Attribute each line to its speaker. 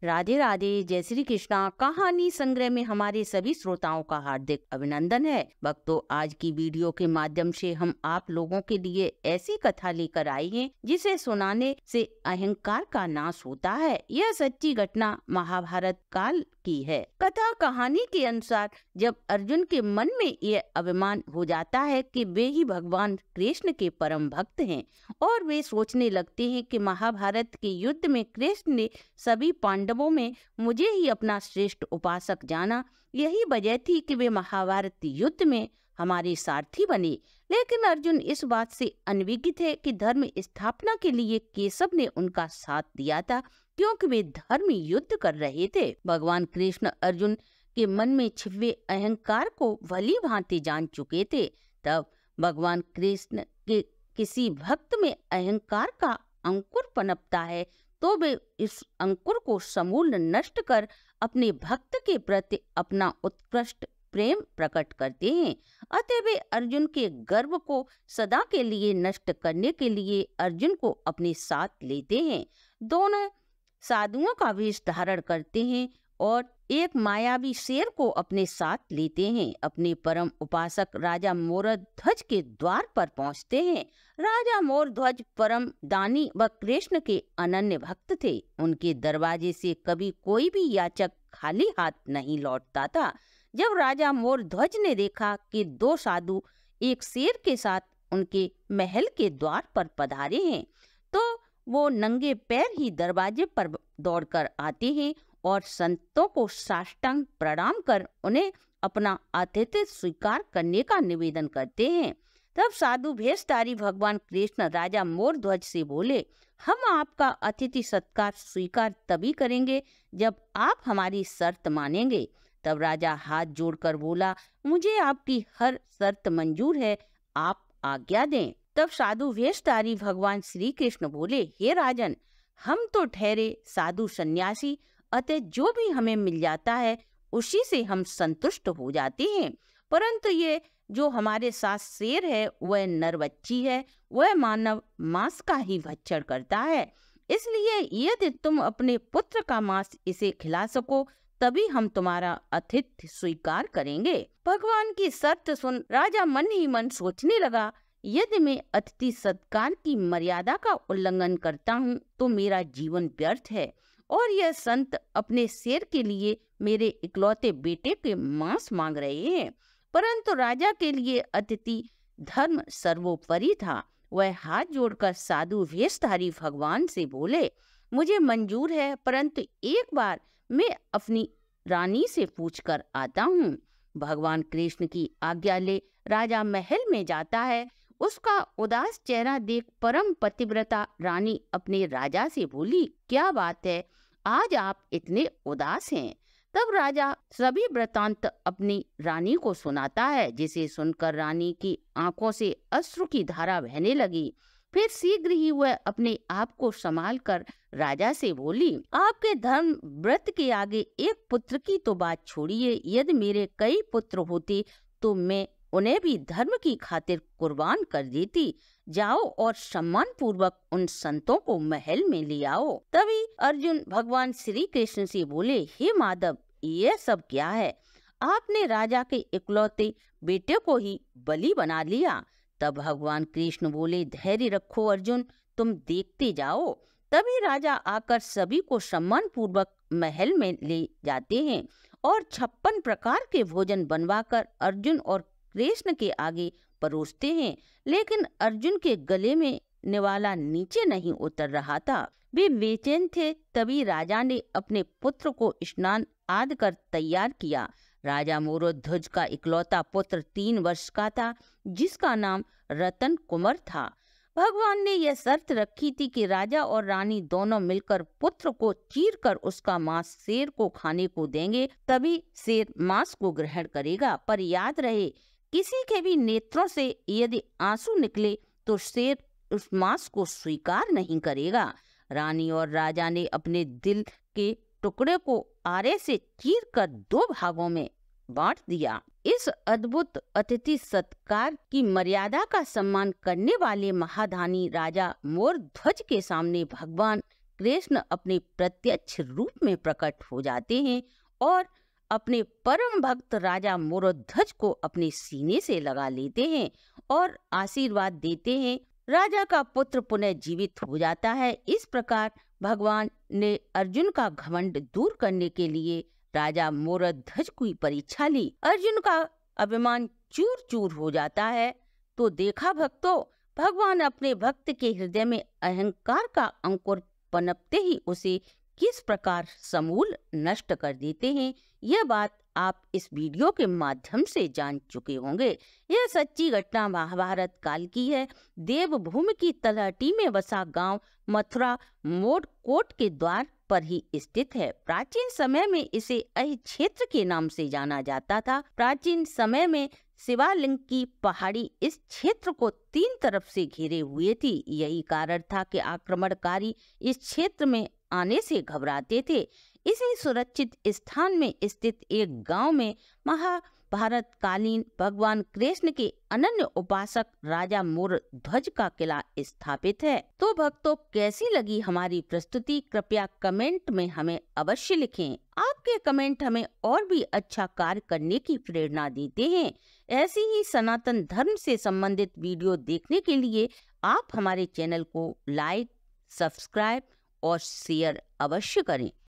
Speaker 1: राधे राधे, जय श्री कृष्णा। कहानी संग्रह में हमारे सभी श्रोताओं का हार्दिक अभिनंदन है। भक्तों, आज की वीडियो के माध्यम से हम आप लोगों के लिए ऐसी कथा लेकर आए हैं जिसे सुनाने से अहंकार का नाश होता है। यह सच्ची घटना महाभारत काल की है। कथा कहानी के अनुसार जब अर्जुन के मन में यह अभिमान हो जाता है कि वे ही भगवान कृष्ण के परम भक्त हैं और वे सोचने लगते हैं कि महाभारत के युद्ध में कृष्ण ने सभी पांडवों में मुझे ही अपना श्रेष्ठ उपासक जाना, यही वजह थी कि वे महाभारत युद्ध में हमारे सारथी बने। लेकिन अर्जुन इस बात से अनभिज्ञ थे कि धर्म स्थापना के लिए केशव ने उनका साथ दिया था, क्योंकि वे धर्म युद्ध कर रहे थे। भगवान कृष्ण अर्जुन के मन में छिपे अहंकार को भली भांति जान चुके थे। तब भगवान कृष्ण के किसी भक्त में अहंकार का अंकुर पनपता है तो वे इस अंकुर को समूल नष्ट कर अपने भक्त के प्रति अपना उत्कृष्ट प्रेम प्रकट करते हैं। अतः वे अर्जुन के गर्व को सदा के लिए नष्ट करने के लिए अर्जुन को अपने साथ लेते हैं। दोनों साधुओं का वेश धारण करते हैं और एक मायावी शेर को अपने साथ लेते हैं। अपने परम उपासक राजा मोरध्वज के द्वार पर पहुंचते हैं। राजा मोरध्वज परम दानी व कृष्ण के अनन्य भक्त थे। उनके दरवाजे से कभी कोई भी याचक खाली हाथ नहीं लौटता था। जब राजा मोरध्वज ने देखा कि दो साधु एक शेर के साथ उनके महल के द्वार पर पधारे हैं, तो वो नंगे पैर ही दरवाजे पर दौड़कर आते हैं और संतों को साष्टांग प्रणाम कर उन्हें अपना आतिथ्य स्वीकार करने का निवेदन करते हैं। तब साधु भेषधारी भगवान कृष्ण राजा मोरध्वज से बोले, हम आपका अतिथि सत्कार स्वीकार तभी करेंगे जब आप हमारी शर्त मानेंगे। तब राजा हाथ जोड़कर बोला, मुझे आपकी हर शर्त मंजूर है, आप आज्ञा दें। तब साधु भेषधारी भगवान श्री कृष्ण बोले, हे राजन, हम तो ठहरे साधु सन्यासी, अतः जो भी हमें मिल जाता है उसी से हम संतुष्ट हो जाते हैं। परंतु ये जो हमारे साथ शेर है वह नरबच्ची है, वह मानव मांस का ही भक्षण करता है। इसलिए यदि तुम अपने पुत्र का मांस इसे खिला सको तभी हम तुम्हारा आतिथ्य स्वीकार करेंगे। भगवान की शर्त सुन राजा मन ही मन सोचने लगा, यदि मैं अतिथि सत्कार की मर्यादा का उल्लंघन करता हूँ तो मेरा जीवन व्यर्थ है और यह संत अपने शेर के लिए मेरे इकलौते बेटे के मांस मांग रहे हैं। परंतु राजा के लिए अतिथि धर्म सर्वोपरि था। वह हाथ जोड़कर साधु भेषधारी भगवान से बोले, मुझे मंजूर है, परंतु एक बार मैं अपनी रानी से पूछकर आता हूँ। भगवान कृष्ण की आज्ञा ले राजा महल में जाता है। उसका उदास चेहरा देख परम पतिव्रता रानी अपने राजा से बोली, क्या बात है, आज आप इतने उदास हैं। तब राजा सभी वृतांत अपनी रानी को सुनाता है, जिसे सुनकर रानी की आंखों से अश्रु की धारा बहने लगी। फिर शीघ्र ही वह अपने आप को संभाल कर राजा से बोली, आपके धर्म व्रत के आगे एक पुत्र की तो बात छोड़िए, यदि मेरे कई पुत्र होते तो मैं उन्हें भी धर्म की खातिर कुर्बान कर देती। जाओ और सम्मान पूर्वक उन संतों को महल में ले आओ। तभी अर्जुन भगवान श्री कृष्ण से बोले, हे माधव, ये सब क्या है? आपने राजा के इकलौते बेटे को ही बलि बना लिया। तब भगवान कृष्ण बोले, धैर्य रखो अर्जुन, तुम देखते जाओ। तभी राजा आकर सभी को सम्मान पूर्वक महल में ले जाते हैं और 56 प्रकार के भोजन बनवाकर अर्जुन और कृष्ण के आगे परोसते हैं। लेकिन अर्जुन के गले में निवाला नीचे नहीं उतर रहा था। वे बेचैन थे। तभी राजा ने अपने पुत्र को स्नान आदि कर तैयार किया। राजा मोरध्वज का इकलौता पुत्र 3 वर्ष का था, जिसका नाम रतन कुमार था। भगवान ने यह शर्त रखी थी कि राजा और रानी दोनों मिलकर पुत्र को चीर कर उसका मांस शेर को खाने को देंगे, तभी शेर मांस को ग्रहण करेगा। पर याद रहे, किसी के भी नेत्रों से यदि आंसू निकले तो शेर उस मांस को स्वीकार नहीं करेगा। रानी और राजा ने अपने दिल के टुकड़े को आरे से चीर कर 2 भागों में बांट दिया। इस अद्भुत अतिथि सत्कार की मर्यादा का सम्मान करने वाले महादानी राजा मोरध्वज के सामने भगवान कृष्ण अपने प्रत्यक्ष रूप में प्रकट हो जाते हैं और अपने परम भक्त राजा मोरध्वज को अपने सीने से लगा लेते हैं और आशीर्वाद देते हैं। राजा का पुत्र पुनः जीवित हो जाता है। इस प्रकार भगवान ने अर्जुन का घमंड दूर करने के लिए राजा मोरध्वज की परीक्षा ली। अर्जुन का अभिमान चूर चूर हो जाता है। तो देखा भक्तों, भगवान अपने भक्त के हृदय में अहंकार का अंकुर पनपते ही उसे किस प्रकार समूल नष्ट कर देते हैं, यह बात आप इस वीडियो के माध्यम से जान चुके होंगे। यह सच्ची घटना महाभारत काल की है। देवभूमि की तलहटी में बसा गांव मथुरा मोड कोट के द्वार पर ही स्थित है। प्राचीन समय में इसे अहि क्षेत्र के नाम से जाना जाता था। प्राचीन समय में शिवालिंग की पहाड़ी इस क्षेत्र को 3 तरफ से घेरे हुए थी। यही कारण था कि आक्रमणकारी इस क्षेत्र में आने से घबराते थे। इसी सुरक्षित स्थान में स्थित एक गांव में महाभारत कालीन भगवान कृष्ण के अनन्य उपासक राजा मोरध्वज का किला स्थापित है। तो भक्तों, कैसी लगी हमारी प्रस्तुति? कृपया कमेंट में हमें अवश्य लिखें। आपके कमेंट हमें और भी अच्छा कार्य करने की प्रेरणा देते हैं। ऐसी ही सनातन धर्म से संबंधित वीडियो देखने के लिए आप हमारे चैनल को लाइक, सब्सक्राइब और शेयर अवश्य करें।